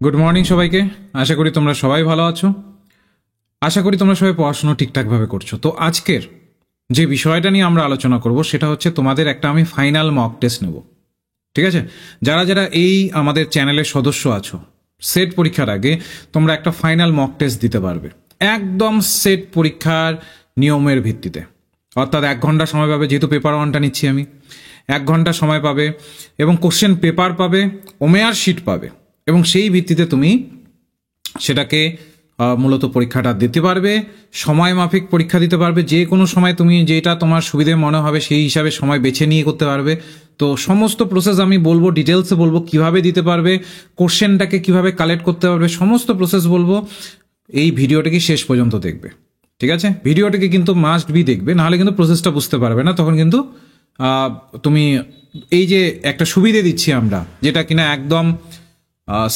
Good morning সবাইকে। আশা করি তোমরা সবাই ভালো আছো। আশা করি তোমরা সবাই পড়াশোনা ঠিকঠাকভাবে করছো। তো আজকের যে বিষয়টা নিয়ে আমরা আলোচনা করব সেটা হচ্ছে তোমাদের একটা আমি ফাইনাল মক টেস্ট নেব। ঠিক আছে? যারা যারা এই আমাদের চ্যানেলের সদস্য আছো, সেট পরীক্ষার আগে তোমরা একটা ফাইনাল মক টেস্ট দিতে পারবে একদম সেট পরীক্ষার নিয়মের ভিত্তিতে। অর্থাৎ 1 ঘন্টা সময় পাবে, যেহেতু পেপার ওয়ানটা নিচ্ছি আমি। 1 ঘন্টা সময় পাবে এবং কোশ্চেন পেপার পাবে, ওমেআর শিট পাবে, এবং সেই ভিত্তিতে তুমি সেটাকে মূলত পরীক্ষাটা দিতে পারবে। সময় মাফিক পরীক্ষা দিতে পারবে, যে কোনো সময় তুমি যেটা তোমার সুবিধে মনে হবে সেই হিসাবে সময় বেছে নিয়ে করতে পারবে। তো সমস্ত প্রসেস আমি বলবো, ডিটেলসে বলবো কিভাবে দিতে পারবে, কোশ্চেনটাকে কিভাবে কালেক্ট করতে পারবে, সমস্ত প্রসেস বলবো। এই ভিডিওটাকে শেষ পর্যন্ত দেখবে, ঠিক আছে? ভিডিওটাকে কিন্তু মাস্ট বি দেখবে, নাহলে কিন্তু প্রসেসটা বুঝতে পারবে না। তখন কিন্তু তুমি এই যে একটা সুবিধে দিচ্ছি আমরা, যেটা কিনা একদম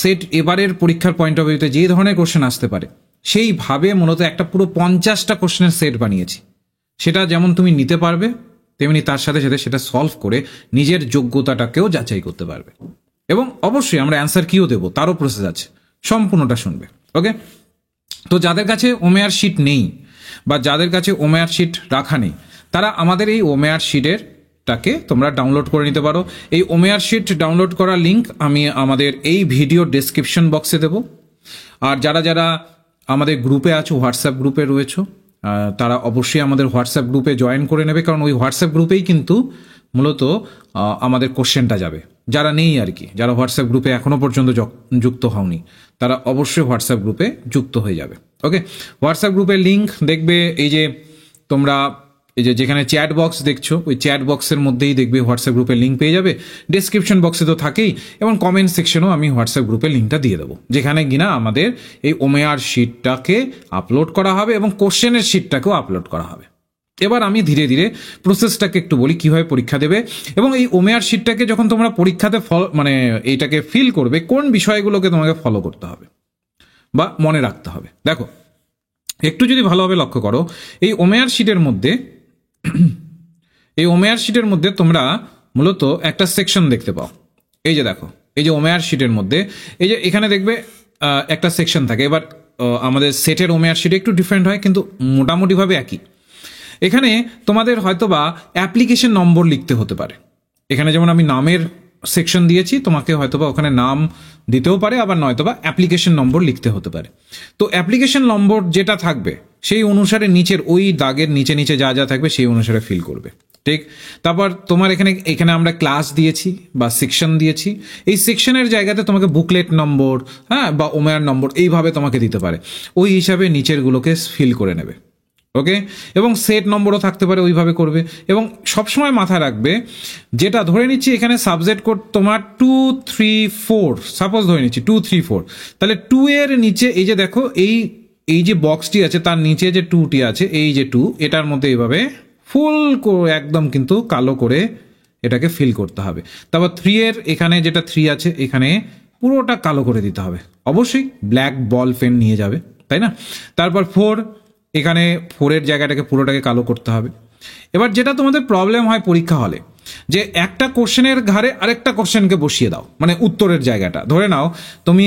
সেট এবারের পরীক্ষার পয়েন্ট অফ ভিউতে যে ধরনের কোশ্চেন আসতে পারে সেইভাবে মূলত একটা পুরো 50টা কোশ্চেনের সেট বানিয়েছি। সেটা যেমন তুমি নিতে পারবে, তেমনি তার সাথে সাথে সেটা সলভ করে নিজের যোগ্যতাটাকেও যাচাই করতে পারবে। এবং অবশ্যই আমরা অ্যান্সার কিও দেবো, তারও প্রসেস আছে, সম্পূর্ণটা শুনবে। ওকে? তো যাদের কাছে ওমেআর শিট নেই বা যাদের কাছে ওমেআর শিট রাখা নেই, তারা আমাদের এই ওমেআর শিটের টাকে তোমরা ডাউনলোড করে নিতে পারো। এই ওমেআর শিট ডাউনলোড করার লিঙ্ক আমি আমাদের এই ভিডিও ডেসক্রিপশন বক্সে দেবো। আর যারা যারা আমাদের গ্রুপে আছো, হোয়াটসঅ্যাপ গ্রুপে রয়েছো, তারা অবশ্যই আমাদের হোয়াটসঅ্যাপ গ্রুপে জয়েন করে নেবে, কারণ ওই হোয়াটসঅ্যাপ গ্রুপেই কিন্তু মূলত আমাদের কোশ্চেনটা যাবে। যারা নেই আর কি, যারা হোয়াটসঅ্যাপ গ্রুপে এখনো পর্যন্ত যুক্ত হওনি, তারা অবশ্যই হোয়াটসঅ্যাপ গ্রুপে যুক্ত হয়ে যাবে। ওকে? হোয়াটসঅ্যাপ গ্রুপের লিঙ্ক দেখবে এই যে তোমরা এই যে যেখানে চ্যাট বক্স দেখছো, ওই চ্যাট বক্সের মধ্যেই দেখবে হোয়াটসঅ্যাপ গ্রুপের লিঙ্ক পেয়ে যাবে। ডেসক্রিপশন বক্সে তো থাকেই, এবং কমেন্ট সেকশনেও আমি হোয়াটসঅ্যাপ গ্রুপের লিঙ্কটা দিয়ে দেবো, যেখানে কিনা আমাদের এই ওমেআর শিটটাকে আপলোড করা হবে এবং কোশ্চেনের শিটটাকেও আপলোড করা হবে। এবার আমি ধীরে ধীরে প্রসেসটাকে একটু বলি কিভাবে পরীক্ষা দেবে, এবং এই ওমেআর শিটটাকে যখন তোমরা পরীক্ষাতে মানে এইটাকে ফিল করবে, কোন বিষয়গুলোকে তোমাকে ফলো করতে হবে বা মনে রাখতে হবে। দেখো, একটু যদি ভালোভাবে লক্ষ্য করো, এই ওমেআর শিটের মধ্যে তোমরা মূলত একটা সেকশন দেখতে পাও। এই যে দেখো, এই যে ওমেআর শিটের মধ্যে এই যে এখানে দেখবে একটা সেকশন থাকে। এবার আমাদের সেটের ওমেআর শিটে একটু ডিফারেন্ট হয়, কিন্তু মোটামুটিভাবে একই। এখানে তোমাদের হয়তোবা অ্যাপ্লিকেশন নম্বর লিখতে হতে পারে। এখানে যেমন আমি নামের সেকশন দিয়েছি, তোমাকে হয়তোবা ওখানে নাম দিতেও পারে, আবার নয়তোবা অ্যাপ্লিকেশন নম্বর লিখতে হতে পারে। তো অ্যাপ্লিকেশন নম্বর যেটা থাকবে সেই অনুসারে নিচের ওই দাগের নিচে নিচে যা যা থাকবে সেই অনুসারে ফিল করবে। ঠিক? তারপর তোমার এখানে আমরা ক্লাস দিয়েছি বা সেকশন দিয়েছি, এই সেকশনের জায়গাতে তোমাকে বুকলেট নম্বর, হ্যাঁ, বা ওমেআর নম্বর এইভাবে তোমাকে দিতে পারে। ওই হিসাবে নিচেরগুলোকে ফিল করে নেবে। ওকে? এবং সেট নম্বরও থাকতে পারে, ওইভাবে করবে। এবং সবসময় মাথায় রাখবে, যেটা ধরে নিচ্ছি এখানে সাবজেক্ট কোড তোমার 2, 3, 4, সাপোজ ধরে নিচ্ছি 2, 3, 4, তাহলে 2 এর নিচে এই যে দেখো এই যে বক্সটি আছে তার নিচে যে 2টি আছে, এই যে 2, এটার মধ্যে এইভাবে ফুল একদম কিন্তু কালো করে এটাকে ফিল করতে হবে। তারপর 3 এর এখানে যেটা 3 আছে এখানে পুরোটা কালো করে দিতে হবে। অবশ্যই ব্ল্যাক বল পেন নিয়ে যাবে, তাই না? তারপর 4, এখানে 4-এর জায়গাটাকে পুরোটাকে কালো করতে হবে। এবার যেটা তোমাদের প্রবলেম হয় পরীক্ষা হলে, যে একটা কোশ্চেনের ঘাড়ে আরেকটা কোশ্চেনকে বসিয়ে দাও, মানে উত্তরের জায়গাটা ধরে নাও তুমি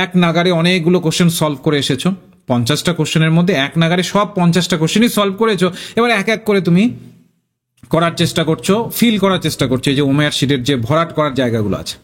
এক নাগারে অনেকগুলো কোশ্চেন সলভ করে এসেছো, 50টা কোশ্চেনের মধ্যে এক নাগারে সব 50টা কোশ্চেনই সলভ করেছো। এবার এক এক করে তুমি করার চেষ্টা করছো, ফিল করার চেষ্টা করছো এই যে ওমেআর শিটের যে ভরাট করার জায়গাগুলো আছে।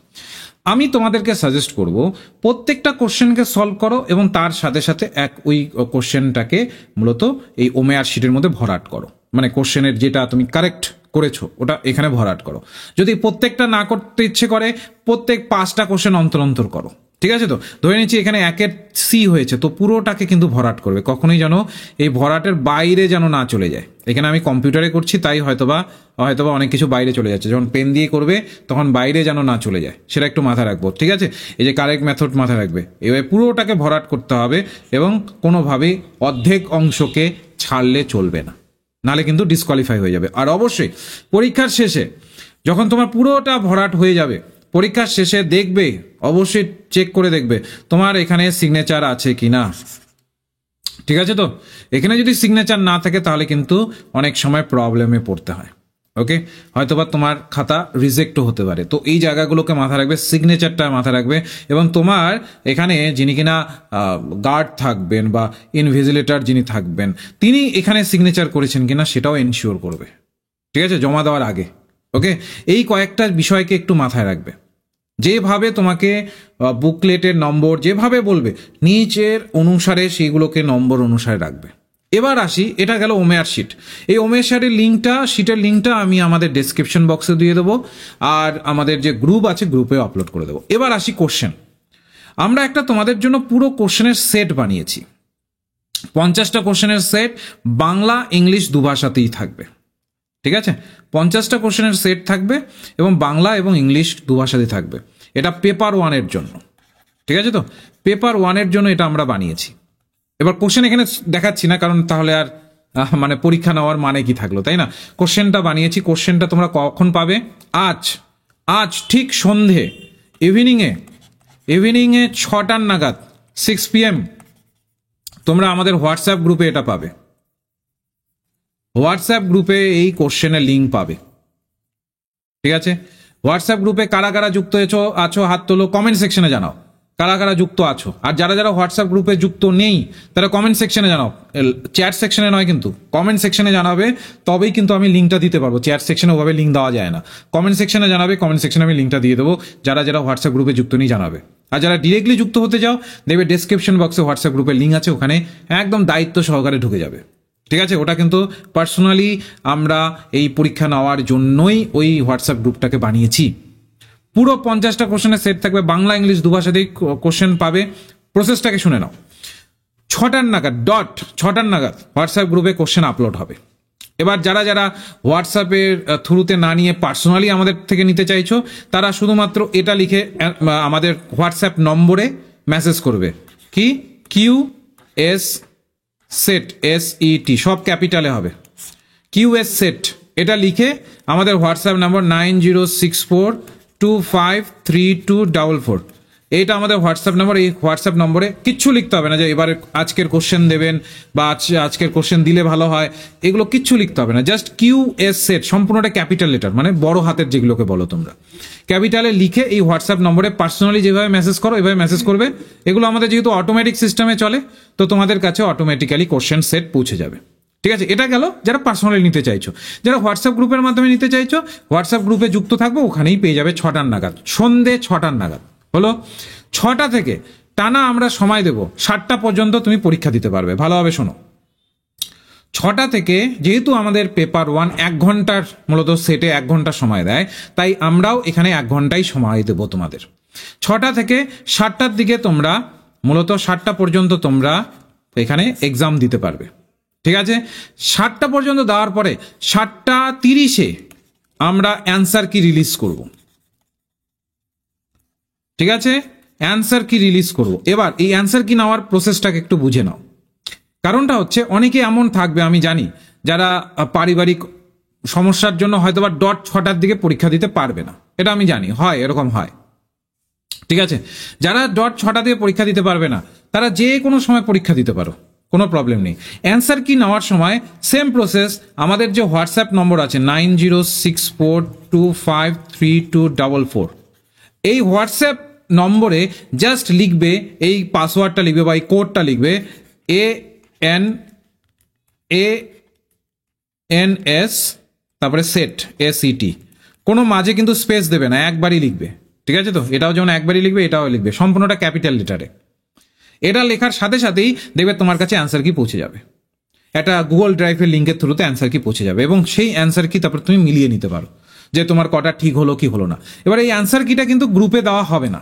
আমি তোমাদেরকে সাজেস্ট করব প্রত্যেকটা কোশ্চেনকে সলভ করো এবং তার সাথে সাথে ওই কোশ্চেনটাকে মূলত এই ওমেআর শিটের মধ্যে ভরাট করো, মানে কোশ্চেনের যেটা তুমি কারেক্ট করেছো ওটা এখানে ভরাট করো। যদি প্রত্যেকটা না করতে ইচ্ছে করে, প্রত্যেক 5টা কোশ্চেন অন্তর অন্তর করো। ঠিক আছে? তো ধরে নিচ্ছি এখানে 1-এর সি হয়েছে, তো পুরোটাকে কিন্তু ভরাট করবে, কখনোই যেন এই ভরাটের বাইরে যেন না চলে যায়। এখানে আমি কম্পিউটারে করছি, তাই হয়তোবা অনেক কিছু বাইরে চলে যাচ্ছে। যখন পেন দিয়ে করবে তখন বাইরে যেন না চলে যায়, সেটা একটু মাথায় রাখবো। ঠিক আছে? এই যে কারেক্ট মেথড মাথায় রাখবে। এবার পুরোটাকে ভরাট করতে হবে এবং কোনোভাবেই অর্ধেক অংশকে ছাড়লে চলবে না, নাহলে কিন্তু ডিসকোয়ালিফাই হয়ে যাবে। আর অবশ্যই পরীক্ষার শেষে যখন তোমার পুরোটা ভরাট হয়ে যাবে, পরীক্ষার শেষে দেখবে, অবশ্যই চেক করে দেখবে তোমার এখানে সিগনেচার আছে কিনা। ঠিক আছে? তো এখানে যদি সিগনেচার না থাকে তাহলে কিন্তু অনেক সময় প্রবলেমে পড়তে হয়। ওকে, হয়তোবা তোমার খাতা রিজেক্টও হতে পারে। তো এই জায়গাগুলোকে মাথায় রাখবে, সিগনেচারটা মাথায় রাখবে, এবং তোমার এখানে যিনি কিনা গার্ড থাকবেন বা ইনভিজিলেটর যিনি থাকবেন তিনি এখানে সিগনেচার করেছেন কিনা সেটাও এনশিওর করবে, ঠিক আছে, জমা দেওয়ার আগে। ওকে, এই কয়েকটা বিষয়কে একটু মাথায় রাখবে। যেভাবে তোমাকে বুকলেটের নম্বর যেভাবে বলবে নিচের অনুসারে সেইগুলোকে নম্বর অনুসারে রাখবে। এবার আসি, এটা গেল ওমেয়ার শিট। এই ওমেয়ার শিটের লিঙ্কটা আমি আমাদের ডেসক্রিপশন বক্সে দিয়ে দেবো, আর আমাদের যে গ্রুপ আছে গ্রুপে আপলোড করে দেবো। এবার আসি কোশ্চেন। আমরা একটা তোমাদের জন্য পুরো কোশ্চেনের সেট বানিয়েছি, 50টা কোশ্চেনের সেট, বাংলা ইংলিশ দুভাষাতেই থাকবে, ঠিক আছে। 50টা কোশ্চেনের সেট থাকবে এবং বাংলা এবং ইংলিশ দুভাষাতেই থাকবে। এটা পেপার 1-এর জন্য, ঠিক আছে। তো পেপার 1-এর জন্য এটা আমরা বানিয়েছি। এবার কোশ্চেন এখানে দেখাচ্ছি না, কারণ তাহলে আর মানে পরীক্ষা নেওয়ার মানে কি থাকলো, তাই না। কোশ্চেনটা বানিয়েছি, কোশ্চেনটা তোমরা কখন পাবে? আজ ঠিক সন্ধে ইভিনিংয়ে 6টার নাগাদ 6 PM তোমরা আমাদের হোয়াটসঅ্যাপ গ্রুপে এটা পাবে। হোয়াটসঅ্যাপ গ্রুপে এই কোশ্চেনের লিঙ্ক পাবে, ঠিক আছে। হোয়াটসঅ্যাপ গ্রুপে কারা কারা যুক্ত আছো হাত তোলো, কমেন্ট সেকশনে জানাও কারা কারা যুক্ত আছো। আর যারা যারা হোয়াটসঅ্যাপ গ্রুপে যুক্ত নেই তারা কমেন্ট সেকশনে জানাও, চ্যাট সেকশনে নয় কিন্তু, কমেন্ট সেকশনে জানাবে, তবেই কিন্তু আমি লিঙ্কটা দিতে পারবো। চ্যাট সেকশনে ওভাবে লিঙ্ক দেওয়া যায় না, কমেন্ট সেকশনে জানাবে, কমেন্ট সেকশনে আমি লিঙ্কটা দিয়ে দেবো। যারা যারা হোয়াটসঅ্যাপ গ্রুপে যুক্ত নেই জানাবে। আর যারা ডিরেক্টলি যুক্ত হতে চাও দেখবে ডেসক্রিপশন বক্সে হোয়াটসঅ্যাপ গ্রুপের লিঙ্ক আছে, ওখানে একদম দায়িত্ব সহকারে ঢুকে যাবে, ঠিক আছে। ওটা কিন্তু পার্সোনালি আমরা এই পরীক্ষা নেওয়ার জন্যই ওই হোয়াটসঅ্যাপ গ্রুপটাকে বানিয়েছি। পুরো 50টা কোশ্চেনের সেট থাকবে, বাংলা ইংলিশ দুভাষাতেই কোশ্চেন পাবে। প্রসেসটাকে শুনে নাও। 6টার নাগাদ হোয়াটসঅ্যাপ গ্রুপে কোশ্চেন আপলোড হবে। এবার যারা যারা হোয়াটসঅ্যাপের থ্রুতে না নিয়ে পার্সোনালি আমাদের থেকে নিতে চাইছো তারা শুধুমাত্র এটা লিখে আমাদের হোয়াটসঅ্যাপ নম্বরে মেসেজ করবে, কি QS সেট SET সব ক্যাপিটালে হবে, QS সেট এটা লিখে আমাদের হোয়াটসঅ্যাপ নাম্বার 9064253244, এইটা আমাদের হোয়াটসঅ্যাপ নাম্বার। এই হোয়াটসঅ্যাপ নম্বরে কিচ্ছু লিখতে হবে না যে এবারে আজকের কোশ্চেন দেবেন বা আজকের কোশ্চেন দিলে ভালো হয়, এগুলো কিচ্ছু লিখতে হবে না। জাস্ট QS সেট সম্পূর্ণটা ক্যাপিটাল লেটার, মানে বড় হাতের যেগুলোকে বলো তোমরা, ক্যাপিটালে লিখে এই হোয়াটসঅ্যাপ নম্বরে পার্সোনালি যেভাবে মেসেজ করো এভাবে মেসেজ করবে। এগুলো আমাদের যেহেতু অটোমেটিক সিস্টেমে চলে, তো তোমাদের কাছে অটোমেটিক্যালি কোশ্চেন সেট পৌঁছে যাবে, ঠিক আছে। এটা গেল যারা পার্সোনালি নিতে চাইছো। যারা হোয়াটসঅ্যাপ গ্রুপের মাধ্যমে নিতে চাইছো, হোয়াটসঅ্যাপ গ্রুপে যুক্ত থাকবে, ওখানেই পেয়ে যাবে 6টার নাগাদ, সন্ধে 6টার নাগাদ। হলো 6টা থেকে টানা আমরা সময় দেব 7টা পর্যন্ত তুমি পরীক্ষা দিতে পারবে। ভালোভাবে শোনো, 6টা থেকে যেহেতু আমাদের পেপার 1 1 ঘন্টার মূলত সেটে 1 ঘন্টা সময় দেয়, তাই আমরাও এখানে 1 ঘন্টাই সময় দেব তোমাদের। 6টা থেকে 7টার দিকে তোমরা মূলত 7টা পর্যন্ত তোমরা এখানে এক্সাম দিতে পারবে, ঠিক আছে। 7টা পর্যন্ত দেওয়ার পরে 7:30-এ আমরা অ্যান্সার কি রিলিজ করব, ঠিক আছে। অ্যান্সার কি রিলিজ করব। এবার এই অ্যান্সার কি নেওয়ার প্রসেসটাকে একটু বুঝে নাও। কারণটা হচ্ছে অনেকে এমন থাকবে আমি জানি যারা পারিবারিক সমস্যার জন্য হয়তোবা 6টার দিকে পরীক্ষা দিতে পারবে না, এটা আমি জানি, হয় এরকম হয়, ঠিক আছে। যারা 6টা দিয়ে পরীক্ষা দিতে পারবে না তারা যে কোনো সময় পরীক্ষা দিতে পারো, কোনো প্রবলেম নেই। অ্যান্সার কি নেওয়ার সময় সেম প্রসেস, আমাদের যে হোয়াটসঅ্যাপ নম্বর আছে 9064253244, এই হোয়াটসঅ্যাপ নম্বরে জাস্ট লিখবে, এই পাসওয়ার্ডটা লিখবে বা এই কোডটা লিখবে ANS তারপরে সেট SET, কোনো মাঝে কিন্তু স্পেস দেবে না, একবারই লিখবে, ঠিক আছে। তো এটাও যেমন একবারই লিখবে, এটাও লিখবে, সম্পূর্ণটা ক্যাপিটাল লেটারে। এটা লেখার সাথে সাথেই দেখবে তোমার কাছে অ্যান্সার কি পৌঁছে যাবে, একটা গুগল ড্রাইভের লিঙ্কের থ্রুতে অ্যান্সার কি পৌঁছে যাবে, এবং সেই অ্যান্সার কি তারপর তুমি মিলিয়ে নিতে পারো যে তোমার কটা ঠিক হলো কি হলো না। এবার এই অ্যান্সার কিটা কিন্তু গ্রুপে দেওয়া হবে না।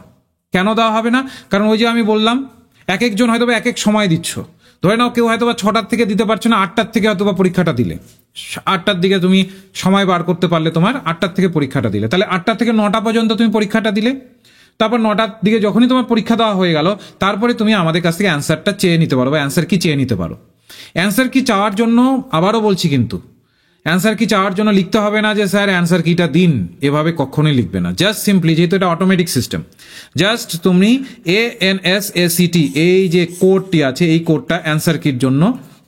কেন দেওয়া হবে না? কারণ ওই যে আমি বললাম এক একজন হয়তো এক এক সময় দিচ্ছ। ধরে নাও কেউ হয়তো 6টার থেকে দিতে পারছো না, 8টার থেকে হয়তো পরীক্ষাটা দিলে, 8টার দিকে তুমি সময় বার করতে পারলে, তোমার 8টার থেকে পরীক্ষাটা দিলে, তাহলে 8টা থেকে 9টা পর্যন্ত তুমি পরীক্ষাটা দিলে। তারপর 9টার দিকে যখনই তোমার পরীক্ষা দেওয়া হয়ে গেল, তারপরে তুমি আমাদের কাছ থেকে অ্যান্সারটা চেয়ে নিতে পারো বা অ্যান্সার কি চেয়ে নিতে পারো। অ্যান্সার কি চাওয়ার জন্য আবারও বলছি, কিন্তু অ্যান্সার কি চাওয়ার জন্য লিখতে হবে না যে স্যার অ্যান্সার কিটা দিন, এভাবে কখনোই লিখবে না। জাস্ট সিম্পলি, যেহেতু এটা অটোমেটিক সিস্টেম, জাস্ট তুমি ANSACT এই যে কোডটি আছে, এই কোডটা অ্যান্সার কির জন্য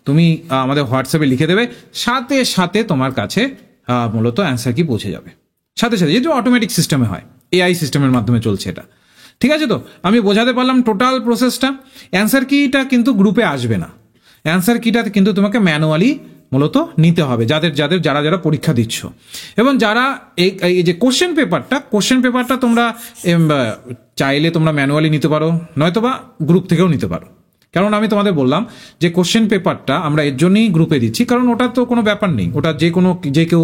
তুমি আমাদের হোয়াটসঅ্যাপে লিখে দেবে, সাথে সাথে তোমার কাছে মূলত অ্যান্সার কি পৌঁছে যাবে সাথে সাথে, যেহেতু অটোমেটিক সিস্টেমে হয়, এআই সিস্টেমের মাধ্যমে চলছে এটা। ঠিক আছে, তো আমি বোঝাতে পারলাম টোটাল প্রসেসটা। অ্যান্সার কিটা কিন্তু গ্রুপে আসবে না, অ্যান্সার কিটা কিন্তু তোমাকে ম্যানুয়ালি মূলত নিতে হবে যারা পরীক্ষা দিচ্ছ। এবং যারা এই যে কোশ্চেন পেপারটা তোমরা চাইলে তোমরা ম্যানুয়ালি নিতে পারো, নয়তোবা গ্রুপ থেকেও নিতে পারো। কারণ আমি তোমাদের বললাম যে কোশ্চেন পেপারটা আমরা এর জন্যই গ্রুপে দিচ্ছি, কারণ ওটা তো কোনো ব্যাপার নেই, ওটা যে কেউ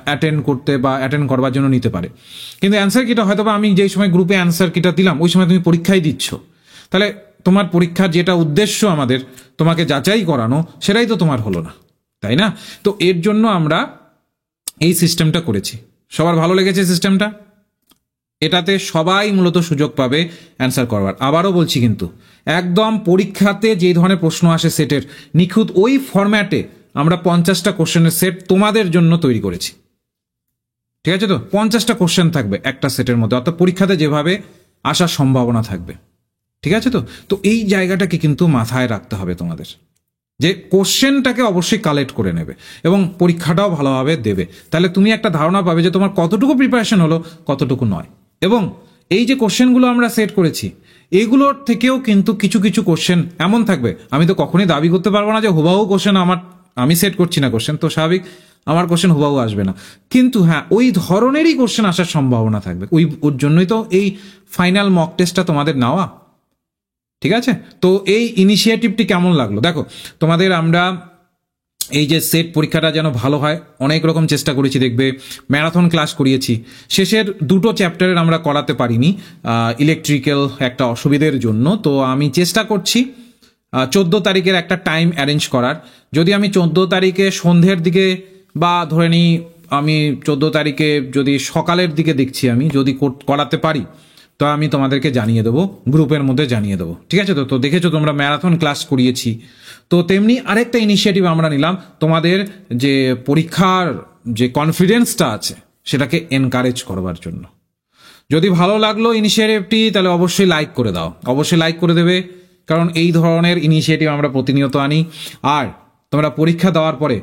অ্যাটেন্ড করবার জন্য নিতে পারে। কিন্তু অ্যান্সার কিটা হয়তোবা আমি যেই সময় গ্রুপে অ্যান্সার কিটা দিলাম ওই সময় তুমি পরীক্ষায় দিচ্ছ, তাহলে তোমার পরীক্ষার যেটা উদ্দেশ্য আমাদের তোমাকে যাচাই করানো, সেটাই তো তোমার হলো না, তাই না? তো এর জন্য আমরা এই সিস্টেমটা করেছি। সবার ভালো লেগেছে সিস্টেমটা? এটাতে সবাই মূলত সুযোগ পাবে অ্যান্সার করবার। আবারও বলছি, কিন্তু একদম পরীক্ষাতে যে ধরনের প্রশ্ন আসে সেটের নিখুঁত ওই ফরম্যাটে আমরা 50টা কোশ্চেনের সেট তোমাদের জন্য তৈরি করেছি। ঠিক আছে, তো 50টা কোশ্চেন থাকবে একটা সেটের মধ্যে, অর্থাৎ পরীক্ষাতে যেভাবে আসার সম্ভাবনা থাকবে। ঠিক আছে, তো এই জায়গাটাকে কিন্তু মাথায় রাখতে হবে তোমাদের, যে কোশ্চেনটাকে অবশ্যই কালেক্ট করে নেবে এবং পরীক্ষাটাও ভালোভাবে দেবে। তাহলে তুমি একটা ধারণা পাবে যে তোমার কতটুকু প্রিপারেশন হলো, কতটুকু নয়। এবং এই যে কোশ্চেনগুলো আমরা সেট করেছি, এগুলোর থেকেও কিন্তু কিছু কিছু কোশ্চেন এমন থাকবে, আমি তো কখনোই দাবি করতে পারবো না যে হুবাহু কোশ্চেন আমি সেট করছি না কোশ্চেন, তো স্বাভাবিক আমার কোশ্চেন হুবাহু আসবে না। কিন্তু হ্যাঁ, ওই ধরনেরই কোশ্চেন আসার সম্ভাবনা থাকবে। ওর জন্যই তো এই ফাইনাল মক টেস্টটা তোমাদের নেওয়া। ঠিক আছে, তো এই ইনিশিয়েটিভটি কেমন লাগলো? দেখো, তোমাদের আমরা এই যে সেট পরীক্ষাটা যেন ভালো হয় অনেক রকম চেষ্টা করেছি। দেখবে ম্যারাথন ক্লাস করিয়েছি, শেষের 2টো চ্যাপ্টারের আমরা করাতে পারিনি ইলেকট্রিক্যাল একটা অসুবিধের জন্য। তো আমি চেষ্টা করছি 14 তারিখের একটা টাইম অ্যারেঞ্জ করার। যদি আমি 14 তারিখে সন্ধ্যের দিকে, বা ধরে নিই আমি 14 তারিখে যদি সকালের দিকে দেখছি আমি যদি করাতে পারি, তো আমি তোমাদেরকে জানিয়ে দেবো, গ্রুপের মধ্যে জানিয়ে দেবো। ঠিক আছে, তো দেখেছো তোমরা ম্যারাথন ক্লাস করিয়েছি। তো তেমনি আরেকটা ইনিশিয়েটিভ আমরা নিলাম, তোমাদের যে পরীক্ষার যে কনফিডেন্সটা আছে সেটাকে এনকারেজ করবার জন্য। যদি ভালো লাগলো ইনিশিয়েটিভটি, তাহলে অবশ্যই লাইক করে দাও, অবশ্যই লাইক করে দেবে, কারণ এই ধরনের ইনিশিয়েটিভ আমরা প্রতিনিয়ত আনি। আর তোমরা পরীক্ষা দেওয়ার পরে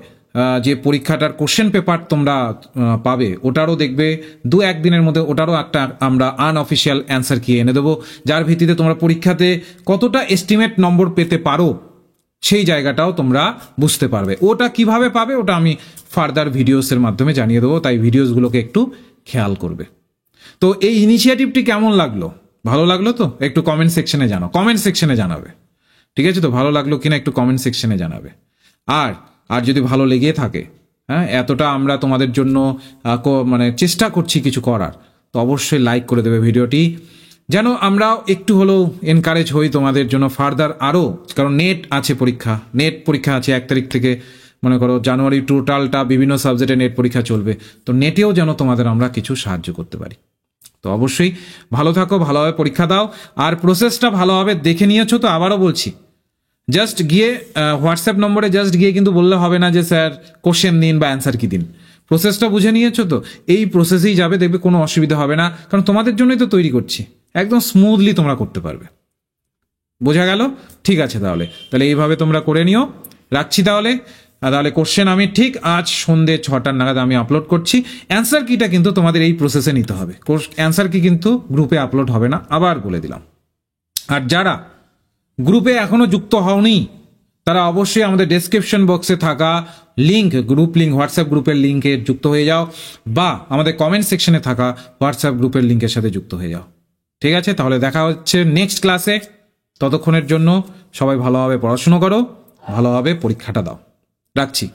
যে পরীক্ষাটার কোশ্চেন পেপার তোমরা পাবে, ওটারও দেখবে 2-1 দিনের মধ্যে ওটারও একটা আমরা আনঅফিসিয়াল অ্যান্সার কি এনে দেবো, যার ভিত্তিতে তোমরা পরীক্ষাতে কতটা এস্টিমেট নম্বর পেতে পারো সেই জায়গাটাও তোমরা বুঝতে পারবে। ওটা কিভাবে পাবে ওটা আমি ফার্দার ভিডিওসের মাধ্যমে জানিয়ে দেবো, তাই ভিডিওসগুলোকে একটু খেয়াল করবে। তো এই ইনিশিয়েটিভটি কেমন লাগলো? ভালো লাগলো তো? একটু কমেন্ট সেকশনে জানাবে। ঠিক আছে, তো ভালো লাগলো কিনা একটু কমেন্ট সেকশনে জানাবে। আর যদি ভালো লেগে থাকে, হ্যাঁ, এতটা আমরা তোমাদের জন্য চেষ্টা করছি কিছু করার, তো অবশ্যই লাইক করে দেবে ভিডিওটি, যেন আমরা একটু হলেও এনকারেজ হই তোমাদের জন্য ফার্দার আরও। কারণ নেট পরীক্ষা আছে 1 তারিখ থেকে, মনে করো জানুয়ারি টোটালটা বিভিন্ন সাবজেক্টে নেট পরীক্ষা চলবে, তো নেটেও যেন তোমাদের আমরা কিছু সাহায্য করতে পারি। তো অবশ্যই ভালো থাকো, ভালোভাবে পরীক্ষা দাও। আর প্রসেসটা ভালোভাবে দেখে নিয়েছো তো? আবারও বলছি, জাস্ট গিয়ে হোয়াটসঅ্যাপ নম্বরে জাস্ট গিয়ে কিন্তু বললে হবে না যে স্যার কোশ্চেন দিন বা অ্যান্সার কি দিন। প্রসেসটা বুঝে নিয়েছো তো? এই প্রসেসেই যাবে, দেখবে কোনো অসুবিধা হবে না, কারণ তোমাদের জন্যই তো তৈরি করছি, একদম স্মুথলি তোমরা করতে পারবে। বোঝা গেল? ঠিক আছে, তাহলে এইভাবে তোমরা করে নিও। রাখছি তাহলে কোশ্চেন আমি ঠিক আজ সন্ধ্যে 6টা নাগাদ আমি আপলোড করছি। অ্যান্সার কিটা কিন্তু তোমাদের এই প্রসেসে নিতে হবে, অ্যান্সার কি কিন্তু গ্রুপে আপলোড হবে না, আবার বলে দিলাম। আর যারা গ্রুপে এখনো যুক্ত হওনি, তারা অবশ্যই আমাদের ডেসক্রিপশন বক্সে থাকা গ্রুপ লিঙ্ক, হোয়াটসঅ্যাপ গ্রুপের লিঙ্কে যুক্ত হয়ে যাও, বা আমাদের কমেন্ট সেকশনে থাকা হোয়াটসঅ্যাপ গ্রুপের লিঙ্কের সাথে যুক্ত হয়ে যাও। ঠিক আছে, তাহলে দেখা হচ্ছে নেক্সট ক্লাসে। ততক্ষণের জন্য সবাই ভালোভাবে পড়াশুনো করো, ভালোভাবে পরীক্ষাটা দাও। রাখছি।